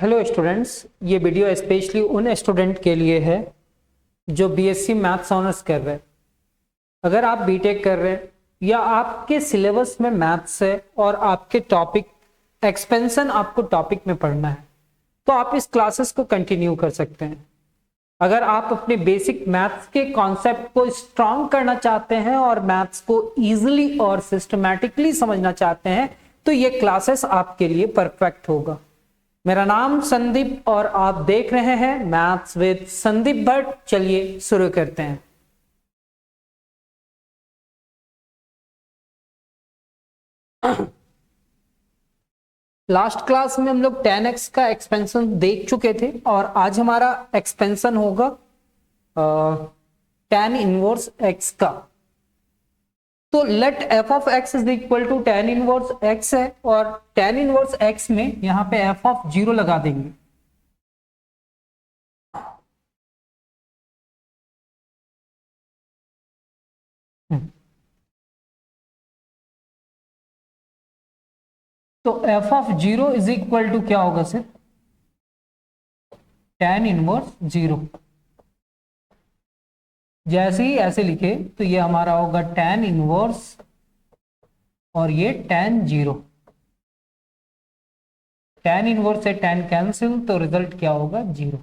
Hello students, ये video specially उन student के लिए है जो बीएससी मैथ्स ऑनर्स कर रहे हैं। अगर आप बीटेक कर रहे हैं या आपके सिलेबस में मैथ्स है और आपके टॉपिक एक्सपेंशन आपको टॉपिक में पढ़ना है तो आप इस क्लासेस को कंटिन्यू कर सकते हैं। अगर आप अपने बेसिक मैथ्स के कॉन्सेप्ट को स्ट्रॉन्ग करना चाहते हैं और मैथ्स को इजीली और सिस्टमैटिकली समझना चाहते हैं तो ये क्लासेस आपके लिए परफेक्ट होगा। मेरा नाम संदीप और आप देख रहे हैं मैथ्स विद संदीप भट्ट। चलिए शुरू करते हैं। लास्ट क्लास में हम लोग 10x का एक्सपेंशन देख चुके थे और आज हमारा एक्सपेंशन होगा tan इनवर्स x का। तो let f of x is equal to tan inverse x है और tan इनवर्स x में यहां पे f ऑफ 0 लगा देंगे। तो f of 0 is equal to क्या होगा सर? tan inverse 0। जैसे ही ऐसे लिखे तो ये हमारा होगा tan इनवर्स और ये tan 0। tan इनवर्स से tan कैंसिल तो रिजल्ट क्या होगा? 0।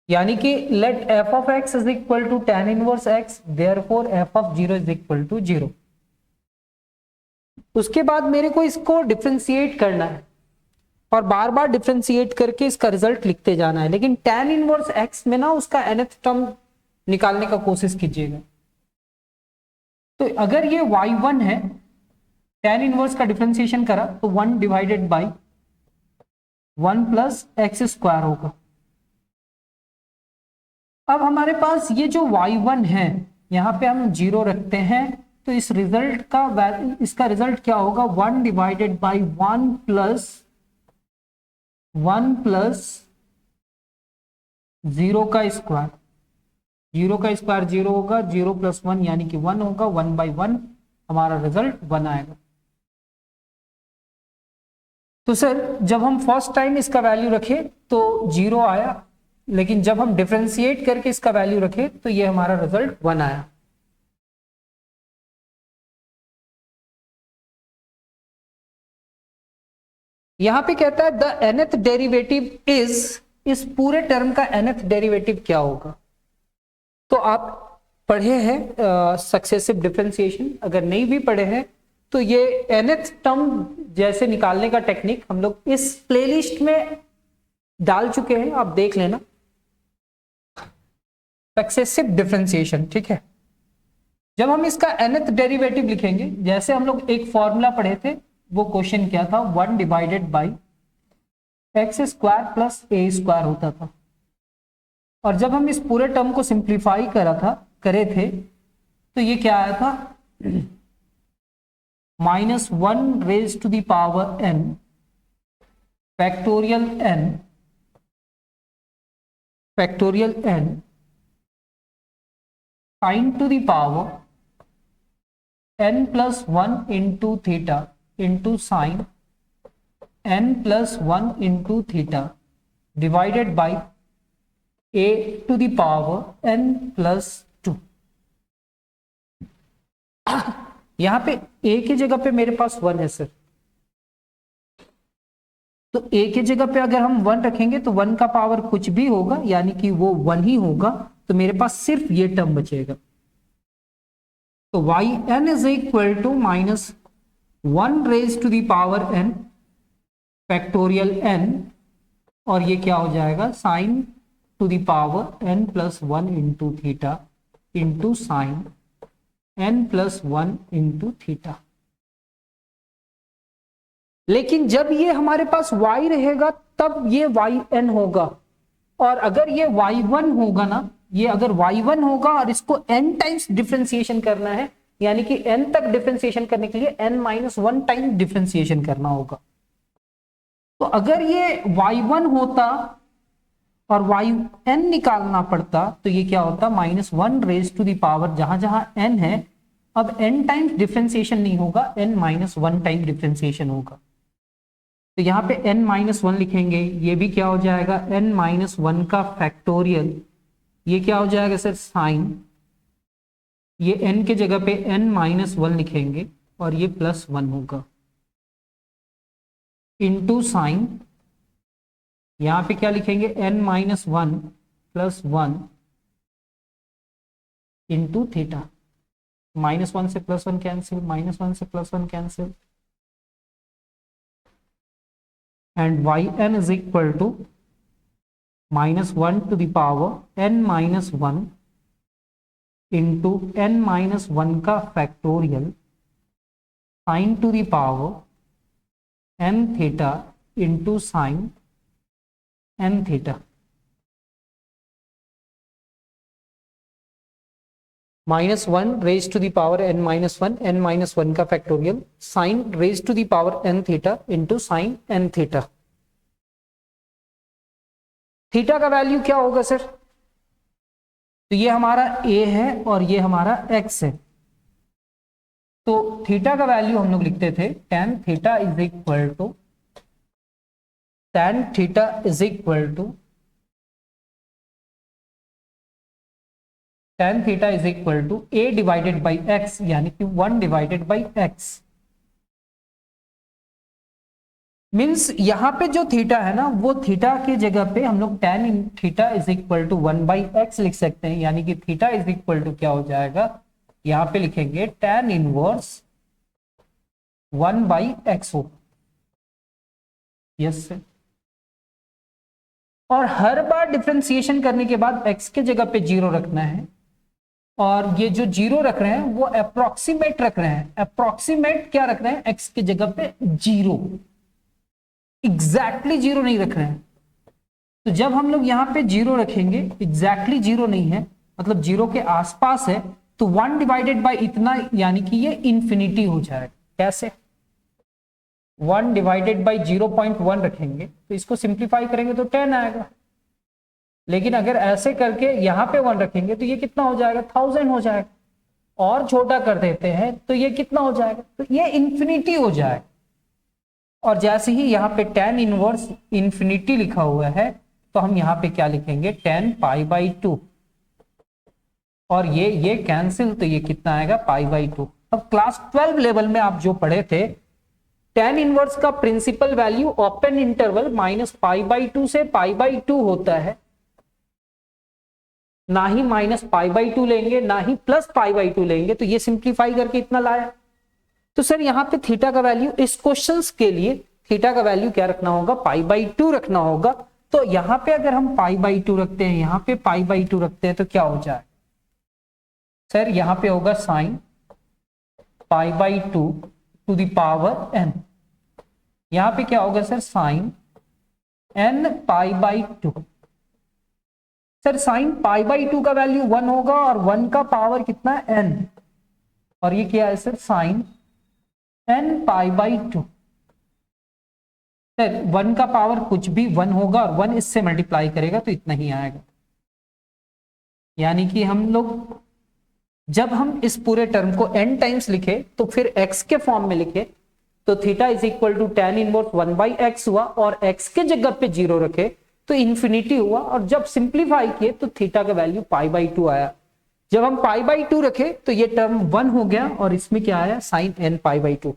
यानी कि let f of x is equal to tan inverse x, therefore f of 0 is equal to 0। उसके बाद मेरे को इसको डिफरेंशिएट करना है और बार बार डिफरेंशिएट करके इसका रिजल्ट लिखते जाना है, लेकिन tan इनवर्स x में ना उसका nth टर्म निकालने का कोशिश कीजिएगा। तो अगर ये y1 है, tan इनवर्स का डिफरेंशिएशन करा तो 1 divided by 1 plus x square होगा। अब हमारे पास ये जो y1 है यहां पे हम 0 रखते हैं तो इस रिजल्ट का इसका रिजल्ट क्या होगा? 1 डिवाइडेड बाई 1 प्लस 0 का स्क्वायर। 0 का स्क्वायर 0 होगा, 0 प्लस 1 यानी कि 1 होगा, 1 बाई 1 हमारा रिजल्ट 1 आएगा। तो सर जब हम फर्स्ट टाइम इसका वैल्यू रखे तो 0 आया, लेकिन जब हम डिफरेंशिएट करके इसका वैल्यू रखे तो ये हमारा रिजल्ट 1 आया। यहां पे कहता है द nth डेरिवेटिव इज, इस पूरे टर्म का nth डेरिवेटिव क्या होगा? तो आप पढ़े हैं सक्सेसिव डिफरेंशिएशन, अगर नहीं भी पढ़े हैं तो ये nth टर्म जैसे निकालने का टेक्निक हम लोग इस प्लेलिस्ट में डाल चुके हैं, आप देख लेना। सक्सेसिव डिफरेंशिएशन, ठीक है। जब हम इसका nth डेरिवेटिव लिखेंगे, जैसे हम लोग एक फॉर्मूला पढ़े थे, वो क्वेश्चन क्या था? 1 divided by x square plus A square होता था। और जब हम इस पूरे टर्म को सिंप्लीफाई करे थे तो ये क्या आया था? -1 raise to the power n factorial n sin to the power n plus 1 into theta into sine n plus 1 into theta divided by a to the power n plus 2। यहां पे a की जगह पे मेरे पास 1 है सर, तो a की जगह पे अगर हम 1 रखेंगे तो 1 का पावर कुछ भी होगा यानी कि वो 1 ही होगा, तो मेरे पास सिर्फ ये टर्म बचेगा। तो yn is equal to -1 raise to the power n factorial n, और ये क्या हो जाएगा? Sine to the power n plus 1 into theta into sine n plus 1 into theta. लेकिन जब ये हमारे पास y रहेगा तब ये yn होगा, और अगर ये y1 होगा ना, ये अगर y1 होगा और इसको n टाइम्स डिफरेंशिएशन करना है, यानी कि n तक डिफरेंशिएशन करने के लिए n-1 टाइम डिफरेंशिएशन करना होगा। तो अगर ये y1 होता और yn निकालना पड़ता तो ये क्या होता? -1 रेज टू द पावर, जहां जहां n है अब n टाइम्स डिफरेंशिएशन नहीं होगा, n-1 टाइम डिफरेंशिएशन होगा। तो यहाँ पे n-1 लिखेंगे, ये भी क्या हो जाएगा n-1 का फैक्टोरियल, ये क्या हो जाएगा सर साइन, ये n के जगह पे n-1 लिखेंगे और ये +1 होगा इंटू साइन, यहां पे क्या लिखेंगे n-1 +1 इंटू थीटा, -1 से +1 कैंसिल, -1 से +1 cancel, and yn is equal to -1 to the power n-1 into n-1 का factorial sine to the power n theta into sine n theta, -1 raise to the power n-1, n-1 का factorial sine raise to the power n theta into sine n theta. Theta का value क्या होगा sir? तो ये हमारा a है और ये हमारा x है, तो थीटा का वैल्यू हम लोग लिखते थे tan theta is equal to tan theta is equal to tan theta is equal to a divided by x, यानी कि 1 डिवाइडेड बाई x। मीन्स यहां पे जो थीटा है ना, वो थीटा की जगह पे हम लोग tan theta is equal to 1 by x लिख सकते हैं, यानी कि थीटा इज इक्वल टू क्या हो जाएगा, यहां पे लिखेंगे tan इनवर्स 1 बाई x हो। Yes sir. और हर बार डिफरेंशिएशन करने के बाद x के जगह पे 0 रखना है, और ये जो 0 रख रहे हैं वो अप्रोक्सीमेट रख रहे हैं। अप्रोक्सीमेट क्या रख रहे हैं? x के जगह पे 0, एग्जैक्टली 0 नहीं रख रहे हैं। तो जब हम लोग यहाँ पे 0 रखेंगे, एग्जैक्टली 0 नहीं है, मतलब 0 के आसपास है, तो 1 डिवाइडेड बाई इतना, यानी कि ये इंफिनिटी हो जाएगा। कैसे? 1 डिवाइडेड बाई 0.1 रखेंगे तो इसको सिंप्लीफाई करेंगे तो 10 आएगा, लेकिन अगर ऐसे करके यहां पे 1 रखेंगे तो ये कितना हो जाएगा? 1000 हो जाएगा। और छोटा कर देते हैं तो ये कितना हो जाएगा? तो ये इंफिनिटी हो जाएगा। और जैसे ही यहाँ पे tan इनवर्स इंफिनिटी लिखा हुआ है, तो हम यहाँ पे क्या लिखेंगे? tan π/2, और ये कैंसिल, तो ये कितना आएगा? π/2। अब क्लास 12 लेवल में आप जो पढ़े थे, tan इनवर्स का प्रिंसिपल वैल्यू ओपन इंटरवल -π/2 से π/2 होता है, ना ही -π/2 लेंगे ना ही +π/2 लेंगे, तो ये सिंप्लीफाई करके इतना लाया। तो सर यहाँ पे थीटा का वैल्यू, इस क्वेश्चंस के लिए थीटा का वैल्यू क्या रखना होगा? π/2 रखना होगा। तो यहाँ पे अगर हम π/2 रखते हैं, यहाँ पे π/2 रखते हैं, तो क्या हो जाए सर? यहाँ पे होगा sine π/2 to the power n, यहाँ पे क्या होगा sir? Sine n π/2। Sir sine π/2 का वैल्यू 1 होगा, और 1 का पावर कितना है? n, और ये क्या है सर? Sine n π/2। सर 1 का पावर कुछ भी 1 होगा, और 1 इससे मल्टीप्लाई करेगा तो इतना ही आएगा। यानी कि हम लोग जब हम इस पूरे टर्म को n टाइम्स लिखे, तो फिर x के फॉर्म में लिखे, तो theta is equal to tan inverse 1 by x हुआ, और x के जगह पे 0 रखे तो इंफिनिटी हुआ, और जब सिंप्लीफाई किए तो थीटा का वैल्यू π/2 आया। जब हम π/2 रखे तो ये टर्म 1 हो गया, और इसमें क्या आया? Sine n π/2।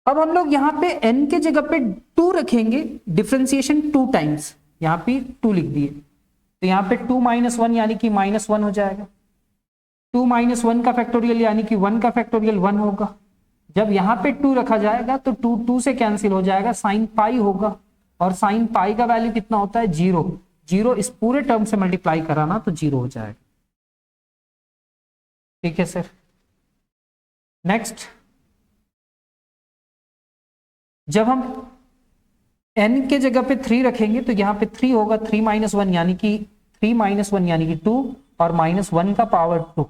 अब हम लोग यहाँ पे n के जगह पे 2 रखेंगे, डिफरेंशिएशन 2 टाइम्स, यहाँ पे 2 लिख दिए, तो यहाँ पे 2 - 1 यानी कि -1 हो जाएगा। 2 - 1 का फैक्टोरियल यानी कि 1 का फैक्टोरियल 1 होगा। जब यहाँ पे 2 रखा जाएगा तो 2 से कैंसिल हो जाएगा, साइन पाई होगा, और साइन पाई का वैल्यू कितना होता है? 0। 0 इस पूरे टर्म से मल्टीप्लाई कराना तो 0 हो जाएगा। ठीक है सर। नेक्स्ट, जब हम n के जगह पे 3 रखेंगे तो यहाँ पे 3 होगा, 3 - 1 यानी कि 2, और -1 का पावर 2,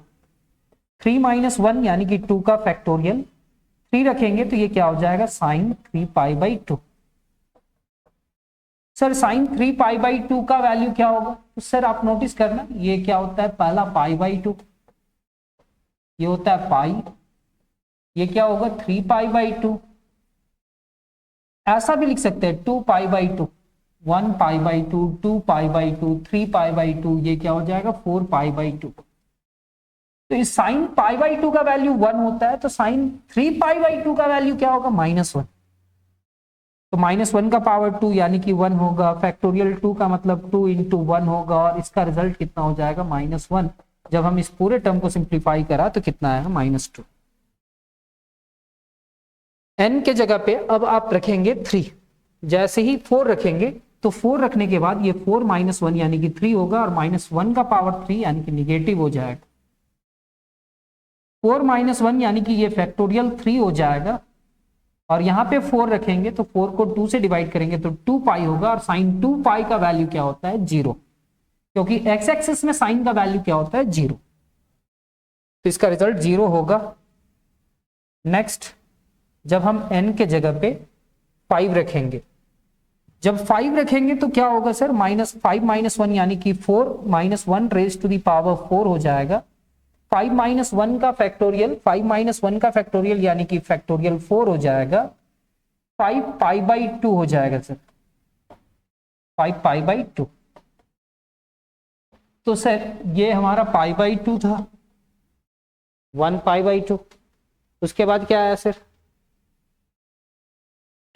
3 - 1 यानी कि 2 का फैक्टोरियल 3 रखेंगे तो ये क्या हो जाएगा? साइन 3π/2। सर साइन 3π/2 का वैल्यू क्या होगा? तो सर आप नोटिस करना, ये क्या होता है? पहला π/2, ये होता है पाई, ये क्या होगा? 3π/2, ऐसा भी लिख सकते हैं 2 pi by 2, 1 pi by 2, 2 pi by 2, 3 pi by 2, ये क्या हो जाएगा 4 पाई बाई 2। तो इस साइन पाई बाई 2 का वैल्यू 1 होता है, तो साइन 3 पाई बाई 2 का वैल्यू क्या होगा -1। तो -1 का पावर 2 यानी कि 1 होगा, फैक्टोरियल 2 का मतलब 2 इंटू 1 होगा, और इसका रिजल्ट कितना हो जाएगा -1। जब हम इस पूरे टर्म को सिंप्लीफाई करा तो कितना आएगा -2। n के जगह पे अब आप रखेंगे 3, जैसे ही 4 रखेंगे तो 4 रखने के बाद ये 4 -1 यानी कि 3 होगा, और -1 का पावर 3 यानी कि निगेटिव हो जाएगा। 4 -1 यानी कि ये फैक्टोरियल 3 हो जाएगा, और यहां पे 4 रखेंगे तो 4 को 2 से डिवाइड करेंगे तो 2 पाई होगा, और साइन 2 पाई का वैल्यू क्या होता है 0, क्योंकि एक्स एक्सिस में साइन का वैल्यू क्या होता है 0, तो इसका रिजल्ट 0 होगा। नेक्स्ट, जब हम n के जगह पे 5 रखेंगे, जब 5 रखेंगे तो क्या होगा सर -5 -1 यानी कि 4 -1 रेज टू द पावर 4 हो जाएगा। 5 -1 का फैक्टोरियल, 5 -1 का फैक्टोरियल यानी कि फैक्टोरियल 4 हो जाएगा। 5 पाई बाई 2 हो जाएगा सर, 5 पाई बाई 2। तो सर ये हमारा पाई बाई 2 था, 1 पाई बाई 2। उसके बाद क्या आया सर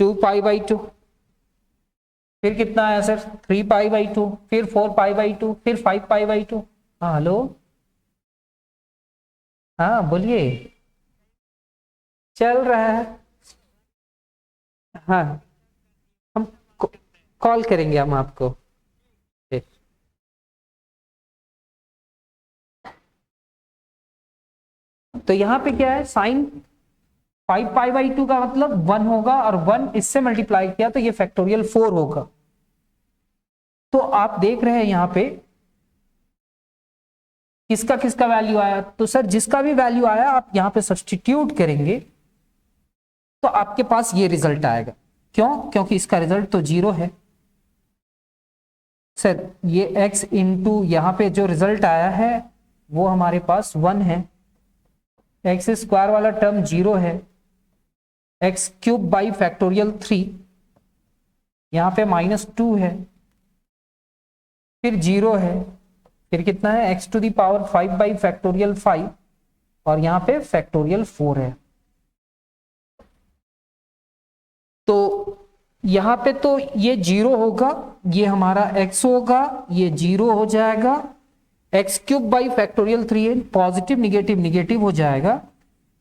2 पाई बाई 2, फिर कितना आया सर 3 पाई बाई 2, फिर 4 पाई बाई 2, फिर 5 पाई बाई 2। हाँ हेलो, हाँ बोलिए, चल रहा है। हाँ हम कॉल करेंगे हम आपको। तो यहाँ पे क्या है साइन 5 पाई बाई 2 का मतलब 1 होगा, और 1 इससे मल्टीप्लाई किया तो ये फैक्टोरियल 4 होगा। तो आप देख रहे हैं यहाँ पे किसका किसका वैल्यू आया, तो सर जिसका भी वैल्यू आया आप यहाँ पे सब्स्टिट्यूट करेंगे तो आपके पास ये रिजल्ट आएगा। क्यों? क्योंकि इसका रिजल्ट तो 0 है सर। ये x इंटू यहाँ पे जो रिजल्ट आया है वो हमारे पास 1 है, एक्स स्क्वायर वाला टर्म 0 है, एक्स क्यूब बाई फैक्टोरियल 3, यहाँ पे -2 है, फिर 0 है, फिर कितना है x to the power 5 by factorial 5, और यहाँ पे फैक्टोरियल 4 है। तो यहाँ पे तो ये 0 होगा, ये हमारा x होगा, ये 0 हो जाएगा, एक्स क्यूब बाई फैक्टोरियल 3 है, पॉजिटिव निगेटिव निगेटिव हो जाएगा।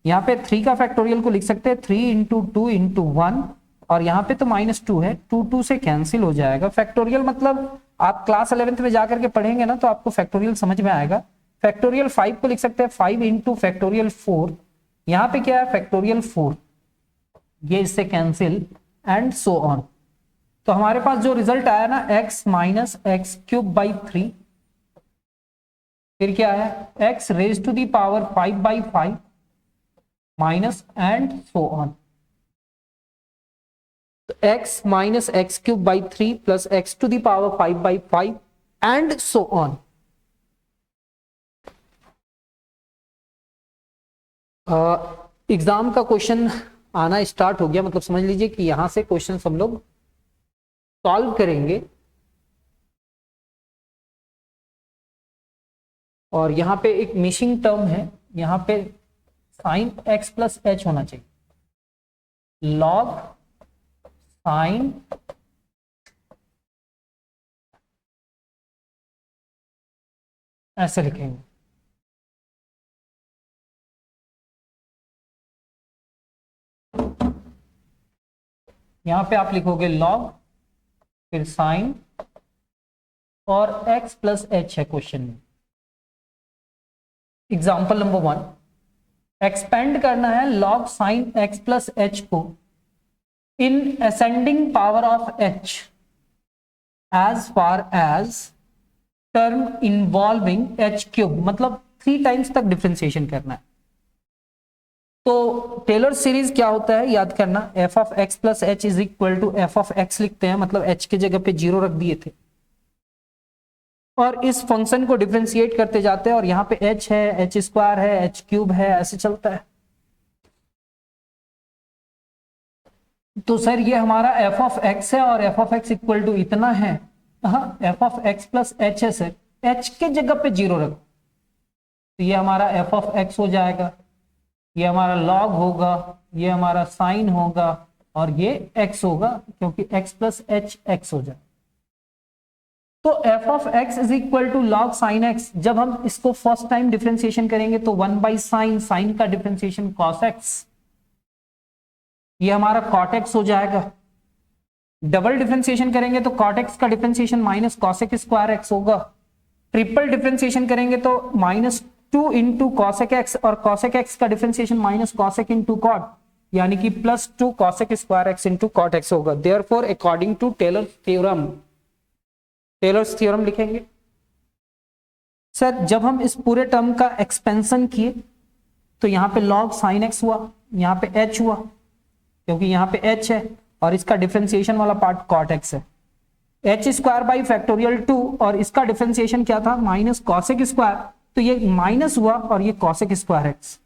यहाँ पे 3 का फैक्टोरियल को लिख सकते हैं 3 इंटू 2 इंटू 1, और यहाँ पे तो -2 है, 2 से कैंसिल हो जाएगा। फैक्टोरियल मतलब आप क्लास 11th में जाकर के पढ़ेंगे ना तो आपको फैक्टोरियल समझ में आएगा। फैक्टोरियल 5 को लिख सकते हैं 5 इंटू फैक्टोरियल 4, यहाँ पे क्या है फैक्टोरियल 4, ये इससे कैंसिल एंड सो ऑन। तो हमारे पास जो रिजल्ट आया ना x minus x cube by 3, फिर क्या है x raise to the power 5 by 5 minus and so on. तो x minus x cube by 3 plus x to the power 5 by 5 and so on. Exam का question आना start हो गया, मतलब समझ लीजिए कि यहां से क्वेश्चन हम लोग सॉल्व करेंगे। और यहाँ पे एक मिसिंग टर्म है, यहाँ पे साइन x प्लस एच होना चाहिए, लॉग साइन ऐसे लिखेंगे। यहां पे आप लिखोगे लॉग फिर साइन और x प्लस एच है क्वेश्चन में। एग्जाम्पल नंबर 1, एक्सपेंड करना है log sine x plus h को in ascending power of h as far as term involving h cube, मतलब 3 टाइम्स तक डिफरेंशिएशन करना है। तो टेलर सीरीज क्या होता है याद करना, f of x plus h is equal to f of x लिखते हैं, मतलब h के जगह पे 0 रख दिए थे, और इस फंक्शन को डिफरेंशिएट करते जाते हैं, और यहाँ पे h है, h स्क्वायर है, h क्यूब है, ऐसे चलता है। तो सर ये हमारा एफ ऑफ एक्स है और f of x equal to इतना है। हाँ, f of x plus h है सर, एच के जगह पे 0 रखो, तो ये हमारा एफ ऑफ एक्स हो जाएगा, ये हमारा लॉग होगा, ये हमारा साइन होगा और ये एक्स होगा, क्योंकि एक्स प्लस एच एक्स हो जाए। तो f of x is equal to log sine x. जब हम इसको फर्स्ट टाइम डिफरेंशिएशन करेंगे तो 1 बाई साइन, साइन का डिफरेंशिएशन कॉस एक्स, ये हमारा कॉट एक्स हो जाएगा। डबल डिफरेंशिएशन करेंगे तो कॉट एक्स का differentiation minus cosec square x होगा। ट्रिपल डिफरेंशिएशन करेंगे तो -2 इंटू कॉसेक एक्स और कॉसेक एक्स का differentiation minus cosec into cot, यानी कि +2 cosec square x into cot x होगा। Therefore according to Taylor theorem, Taylor's theorem लिखेंगे सर। जब हम इस पूरे टर्म का एक्सपेंशन किए तो यहाँ पे लॉग साइन एक्स हुआ, यहाँ पे एच हुआ, क्योंकि यहाँ पे एच है और इसका डिफरेंशिएशन वाला पार्ट कॉट एक्स है। एच स्क्वायर बाई फैक्टोरियल 2 और इसका डिफरेंशिएशन क्या था, माइनस कॉसेक स्क्वायर, तो ये माइनस हुआ और ये कॉसेक स्क्वायर एक्स।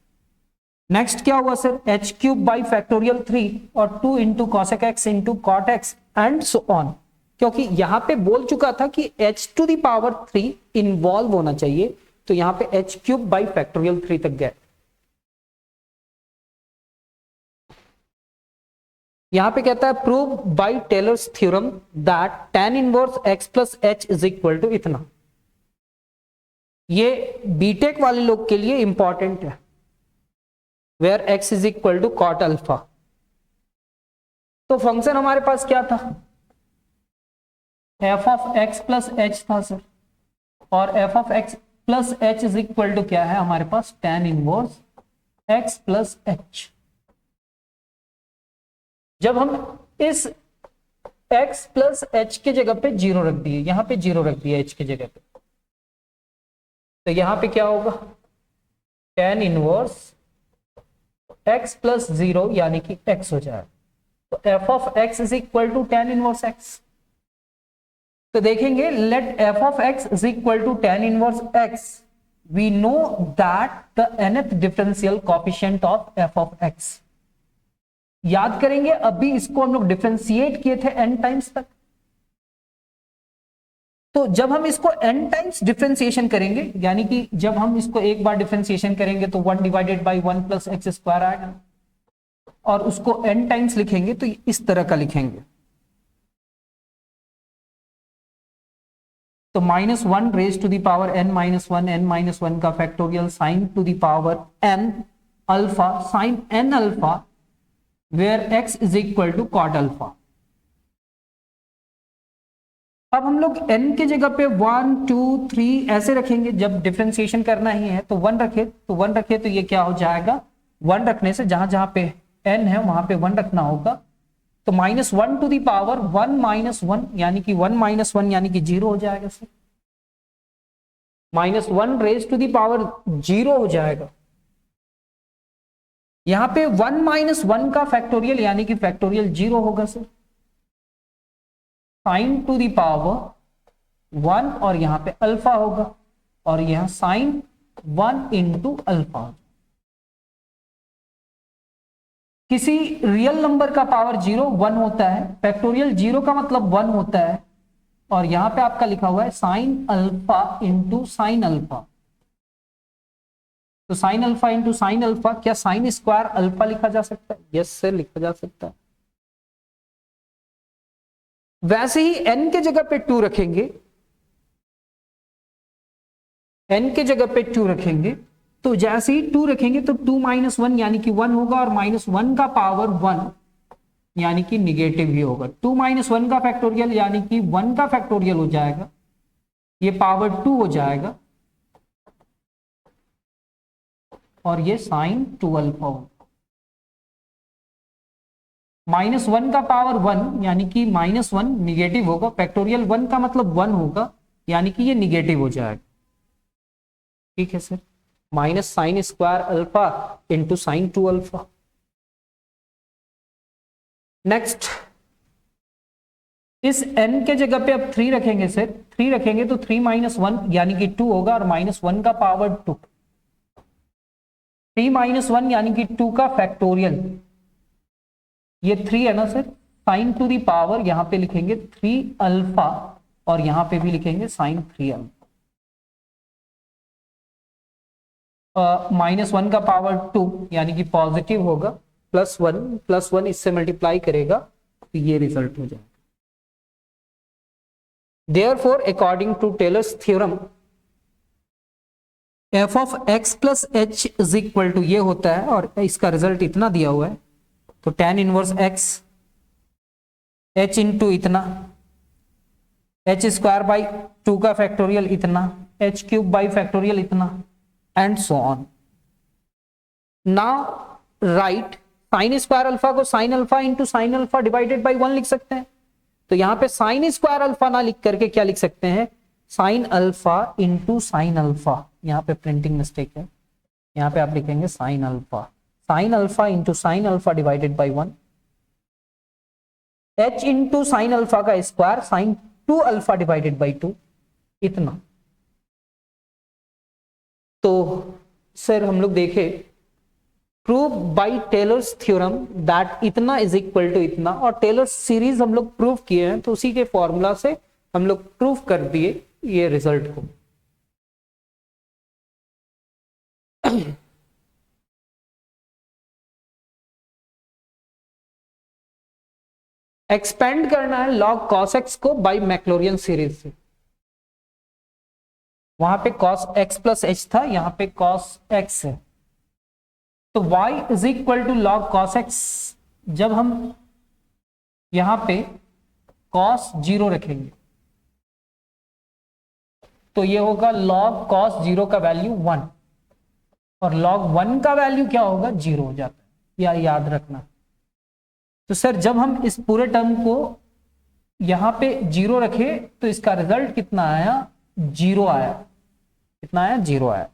नेक्स्ट क्या हुआ sir, h cube by factorial 3 और 2 into cosec x into cot x and so on, क्योंकि यहां पे बोल चुका था कि h to the power 3 involve होना चाहिए, तो यहां पे एच क्यूब बाई फैक्टोरियल 3 तक गए। यहां पे कहता है prove by Taylor's theorem that tan inverse x plus h is equal to इतना। ये बीटेक वाले लोग के लिए इंपॉर्टेंट है, where x is equal to cot alpha. तो फंक्शन हमारे पास क्या था, f of x plus h था सर, और f of x plus h is equal to क्या है हमारे पास, tan inverse x plus h. जब हम इस x प्लस एच के जगह पे 0 रख दिए, यहां पे 0 रख दिया h के जगह पे, तो यहां पे क्या होगा, tan इनवर्स x प्लस 0 यानी कि x हो जाएगा। तो f of x is equal to tan inverse x। तो देखेंगे let f of x is equal to tan inverse x, we know that the nth differential coefficient of f of x। याद करेंगे अभी इसको हम लोग डिफरेंशिएट किए थे n टाइम्स तक, तो जब हम इसको n टाइम्स डिफरेंशिएशन करेंगे, यानी कि जब हम इसको एक बार डिफरेंशिएशन करेंगे तो 1 divided by 1 plus x square आएगा, और उसको n टाइम्स लिखेंगे तो इस तरह का लिखेंगे। तो -1 raise to the power n-1 का factorial sine to the power n alpha sine n alpha, where x is equal to cot alpha. अब हम लोग n के जगह पे 1 2 3 ऐसे रखेंगे, जब डिफरेंशिएशन करना ही है तो 1 रखे, तो 1 रखे तो ये क्या हो जाएगा, 1 रखने से जहां जहां पे n है वहां पे 1 रखना होगा, तो -1 टू दी पावर 1 -1 यानी कि 1 -1 यानी कि 0 हो जाएगा sir. -1 raise to the power 0 हो जाएगा। यहां पे 1 -1 का फैक्टोरियल यानी कि फैक्टोरियल 0 होगा sir, sine to the power 1 और यहां पे अल्फा होगा, और यहां साइन 1 इंटू अल्फा। किसी रियल नंबर का पावर 0 1 होता है, फैक्टोरियल 0 का मतलब 1 होता है, और यहां पे आपका लिखा हुआ है sine alpha into sine alpha. तो sine alpha into sine alpha, क्या साइन स्क्वायर अल्फा लिखा जा सकता है, यस सर लिखा जा सकता है। वैसे ही n के जगह पे 2 रखेंगे, n के जगह पे 2 रखेंगे, तो जैसे ही 2 रखेंगे तो 2 -1 यानी कि 1 होगा, और -1 का पावर 1 यानी कि निगेटिव ही होगा। 2 -1 का फैक्टोरियल यानी कि 1 का फैक्टोरियल हो जाएगा, ये पावर 2 हो जाएगा, और ये साइन 2 अल्फा होगा। -1 का पावर 1 यानी कि -1 निगेटिव होगा, फैक्टोरियल 1 का मतलब 1 होगा, यानी कि ये निगेटिव हो जाएगा। ठीक है sir, minus sign square alpha into sign 2 alpha. Next, इस n के जगह पे अब 3 रखेंगे सर, 3 रखेंगे तो 3 -1 यानी कि 2 होगा, और -1 का पावर 2, 3 -1 यानी कि 2 का फैक्टोरियल ये 3 है ना sir, sine to the power यहाँ पे लिखेंगे 3 अल्फा और यहाँ पे भी लिखेंगे साइन 3 अल्फा। -1 का पावर 2 यानी कि पॉजिटिव होगा, +1 इससे मल्टीप्लाई करेगा तो ये रिजल्ट हो जाएगा। Therefore, according to Taylor's theorem, f of x plus h is equal to ये होता है और इसका रिजल्ट इतना दिया हुआ है, तो tan inverse x h into इतना, h स्क्वायर बाई 2 का फैक्टोरियल इतना, h क्यूब बाई फैक्टोरियल इतना, and so on. Now write sine square alpha को sine alpha into sine alpha divided by 1 लिख सकते हैं। तो यहां पे साइन स्क्वायर अल्फा ना लिख करके क्या लिख सकते हैं, sine alpha into sine alpha. यहाँ पे प्रिंटिंग मिस्टेक है, यहाँ पे आप लिखेंगे sine alpha into sine alpha divided by 1, h into sine alpha का square sine 2 alpha divided by 2 इतना। तो सर हम लोग देखे prove by Taylor's theorem that इतना इज इक्वल टू इतना, और टेलर्स सीरीज हम लोग प्रूव किए हैं, तो उसी के फॉर्मूला से हम लोग प्रूव कर दिए ये रिजल्ट को। एक्सपेंड करना है लॉग कॉस एक्स को बाय मैक्लोरियन सीरीज से। वहां पे कॉस एक्स प्लस एच था, यहां पे कॉस एक्स है, तो y is equal to log cos x. जब हम यहां पे कॉस 0 रखेंगे तो ये होगा लॉग कॉस 0 का वैल्यू 1, और लॉग 1 का वैल्यू क्या होगा, 0 हो जाता है, या याद रखना। तो सर जब हम इस पूरे टर्म को यहां पे 0 रखे तो इसका रिजल्ट कितना आया, 0 आया। कितना आया, 0 आया।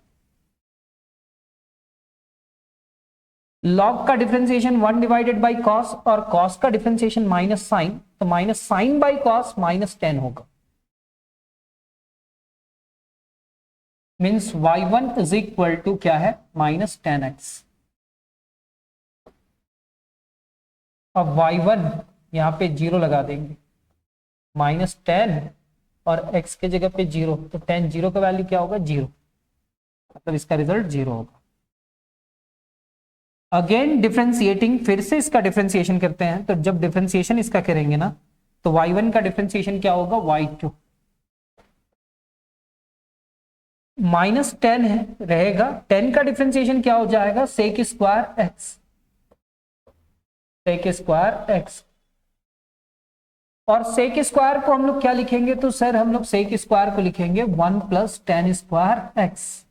लॉग का डिफरेंशिएशन 1 डिवाइडेड बाई कॉस, और कॉस का डिफरेंशिएशन माइनस साइन, तो माइनस साइन बाई कॉस -10 होगा। Means y1 is equal to क्या है, -10x। अब y1 यहां पे 0 लगा देंगे, -10 और x के जगह पे 0, तो tan 0 का वैल्यू क्या होगा, 0, मतलब इसका रिजल्ट 0 होगा। अगेन डिफरेंशिएटिंग, फिर से इसका डिफरेंशिएशन करते हैं, तो जब डिफरेंशिएशन इसका करेंगे ना तो y1 का डिफरेंशिएशन क्या होगा, y2 -10 है रहेगा, 10 का डिफरेंशिएशन क्या हो जाएगा, सेक स्क्वायर एक्स, और सेक स्क्वायर को हम लोग क्या लिखेंगे, तो सर हम लोग सेक स्क्वायर को लिखेंगे 1 + tan स्क्वायर एक्स।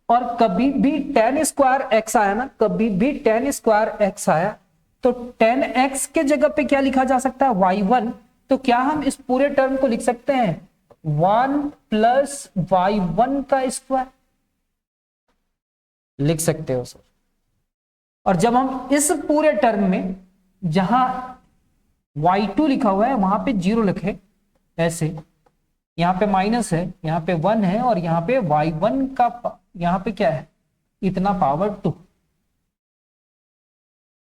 और कभी भी tan स्क्वायर एक्स आया ना, कभी भी tan स्क्वायर एक्स आया तो tan x के जगह पे क्या लिखा जा सकता है, y1। तो क्या हम इस पूरे टर्म को लिख सकते हैं 1 + y1 का स्क्वायर, लिख सकते हो सर। और जब हम इस पूरे टर्म में जहां y2 लिखा हुआ है वहां पे 0 लिखे, ऐसे यहां पे माइनस है, यहां पे 1 है, और यहां पे y1 का यहां पे क्या है, इतना पावर 2,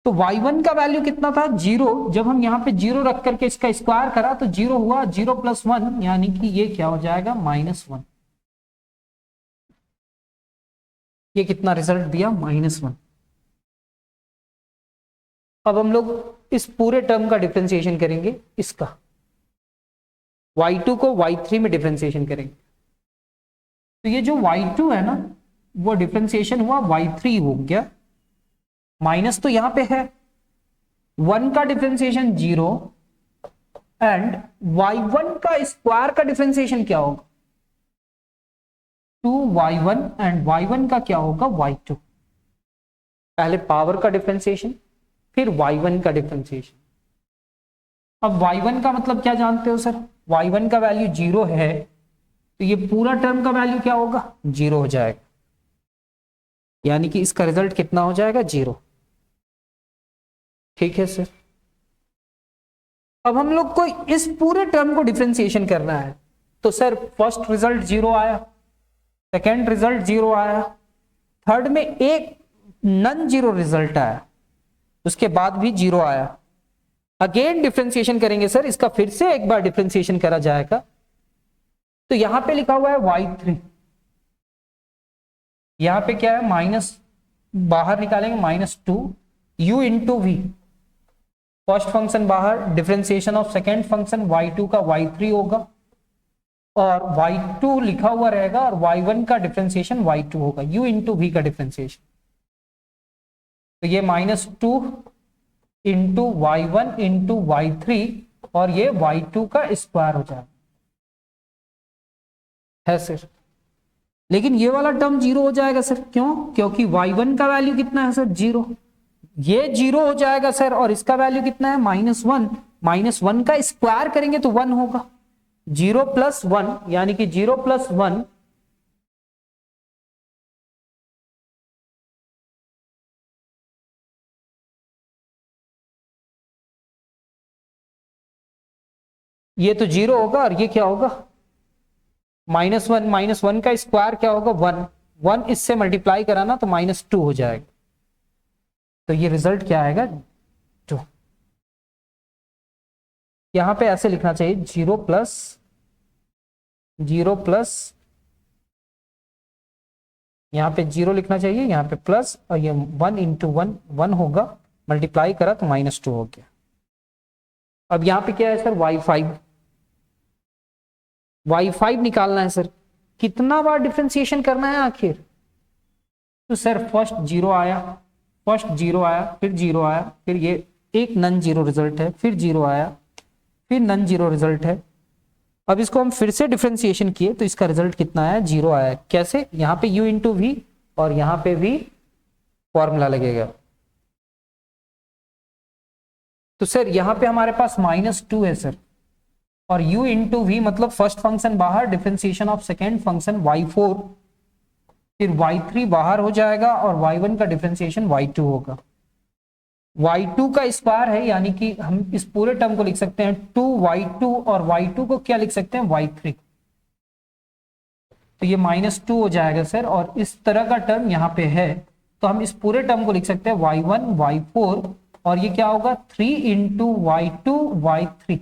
तो y1 का वैल्यू कितना था, 0। जब हम यहां पे 0 रख करके इसका स्क्वायर करा तो 0 हुआ, 0 + 1 यानी कि ये क्या हो जाएगा, -1। ये कितना रिजल्ट दिया, -1। अब हम लोग इस पूरे टर्म का डिफरेंशिएशन करेंगे, इसका y2 को y3 में डिफरेंशिएशन करेंगे। तो ये जो y2 है ना वो डिफरेंशिएशन हुआ y3 हो गया, माइनस तो यहां पे है, 1 का डिफरेंशिएशन 0, एंड y1 का स्क्वायर का डिफरेंशिएशन क्या होगा, 2y1, एंड y1 का क्या होगा, y2। पहले पावर का डिफरेंशिएशन, फिर y1 का डिफरेंशिएशन। अब y1 का मतलब क्या जानते हो सर, y1 का वैल्यू 0 है, तो ये पूरा टर्म का वैल्यू क्या होगा, 0 हो जाएगा, यानी कि इसका रिजल्ट कितना हो जाएगा, 0। ठीक है सर। अब हम लोग को इस पूरे टर्म को डिफरेंशिएशन करना है, तो सर फर्स्ट रिजल्ट 0 आया, सेकेंड रिजल्ट 0 आया, थर्ड में एक नॉन जीरो रिजल्ट आया, उसके बाद भी 0 आया। अगेन डिफरेंशिएशन करेंगे सर, इसका फिर से एक बार डिफरेंशिएशन करा जाएगा। तो यहां पे लिखा हुआ है y3, यहां पे क्या है माइनस, बाहर निकालेंगे -2 u into v, first function बाहर, differentiation of second function y2 का y3 होगा, और y2 लिखा हुआ रहेगा, और y1 का डिफरेंशिएशन y2 होगा, u इंटू वी का डिफरेंशिएशन। तो ये -2 इंटू y1 इंटू y3, और ये y2 का स्क्वायर हो जाएगा, है सर। लेकिन ये वाला टर्म 0 हो जाएगा सर, क्यों? क्योंकि y1 का वैल्यू कितना है सर 0, ये 0 हो जाएगा सर, और इसका वैल्यू कितना है -1, -1 का स्क्वायर करेंगे तो 1 होगा, 0 + 1 यानी कि 0 + 1 ये तो 0 होगा, और ये क्या होगा -1 का स्क्वायर क्या होगा 1, 1 इससे मल्टीप्लाई कराना तो -2 हो जाएगा। तो ये रिजल्ट क्या आएगा 2। यहां पे ऐसे लिखना चाहिए 0 प्लस यहां पे 0 लिखना चाहिए, यहां पे प्लस, और ये 1 इंटू 1 होगा, मल्टीप्लाई करा तो -2 हो गया। अब यहां पे क्या है सर y5 निकालना है सर। कितना बार डिफरेंशिएशन करना है आखिर? तो सर फर्स्ट 0 आया, फिर 0 आया, फिर ये एक नन जीरो रिजल्ट है, फिर 0 आया, फिर नन जीरो रिजल्ट है। अब इसको हम फिर से डिफरेंशिएशन किए तो इसका रिजल्ट कितना आया 0 आया। कैसे? यहाँ पे u इंटू वी, और यहाँ पे भी फॉर्मूला लगेगा। तो सर यहाँ पे हमारे पास -2 है सर, और u इंटू वी मतलब फर्स्ट फंक्शन बाहर, differentiation of second function y4, फिर y3 बाहर हो जाएगा, और y1 का डिफरेंशिएशन y2 होगा। y2 का स्क्वायर है, यानी कि हम इस पूरे टर्म को लिख सकते हैं 2y2, और y2 को क्या लिख सकते हैं y3। तो ये -2 हो जाएगा सर, और इस तरह का टर्म यहाँ पे है, तो हम इस पूरे टर्म को लिख सकते हैं y1 y4, और ये क्या होगा 3 इंटू y2 y3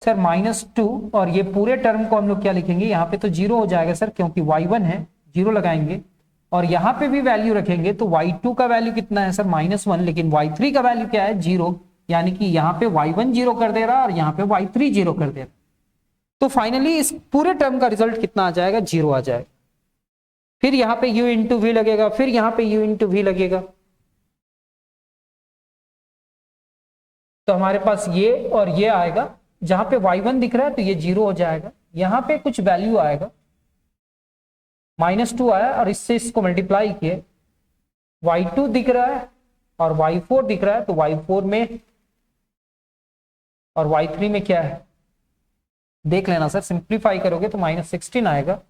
सर -2, और ये पूरे टर्म को हम लोग क्या लिखेंगे, यहाँ पे तो 0 हो जाएगा सर, क्योंकि y1 है, 0 लगाएंगे, और यहाँ पे भी वैल्यू रखेंगे तो y2 का वैल्यू कितना है सर -1, लेकिन y3 का वैल्यू क्या है 0, यानी कि यहाँ पे y1 0 कर दे रहा है, और यहाँ पे y3 0 कर दे रहा है। तो फाइनली इस पूरे टर्म का रिजल्ट कितना आ जाएगा 0 आ जाएगा। फिर यहाँ पे u इंटू वी लगेगा, फिर यहाँ पे u इंटू वी लगेगा, तो हमारे पास ये और ये आएगा। जहां पे y1 दिख रहा है तो ये 0 हो जाएगा, यहां पे कुछ वैल्यू आएगा, -2 आया, और इससे इसको मल्टीप्लाई किए, y2 दिख रहा है और y4 दिख रहा है, तो y4 में और y3 में क्या है देख लेना सर, सिंप्लीफाई करोगे तो -16 आएगा।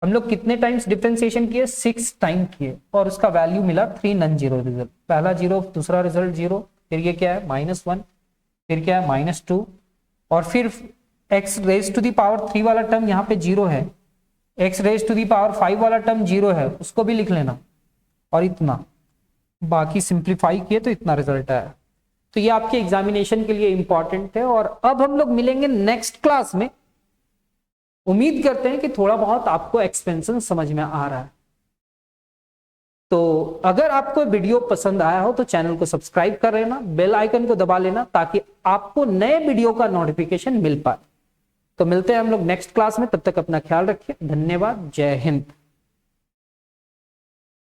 हम लोग कितने टाइम्स डिफरेंशिएशन किए 6 टाइम किए, और उसका वैल्यू मिला 3 नन जीरो रिजल्ट, पहला 0, दूसरा रिजल्ट 0, फिर ये क्या है -1, फिर क्या है -2, और फिर x raise to the power 3 वाला टर्म यहाँ पे 0 है, x raise to the power 5 वाला टर्म 0 है, उसको भी लिख लेना, और इतना बाकी सिंप्लीफाई किए तो इतना रिजल्ट आया। तो ये आपके एग्जामिनेशन के लिए इंपॉर्टेंट है। और अब हम लोग मिलेंगे नेक्स्ट क्लास में। उम्मीद करते हैं कि थोड़ा बहुत आपको एक्सपेंशन समझ में आ रहा है। तो अगर आपको वीडियो पसंद आया हो तो चैनल को सब्सक्राइब कर लेना, बेल आइकन को दबा लेना, ताकि आपको नए वीडियो का नोटिफिकेशन मिल पाए। तो मिलते हैं हम लोग नेक्स्ट क्लास में, तब तक अपना ख्याल रखिए। धन्यवाद, जय हिंद।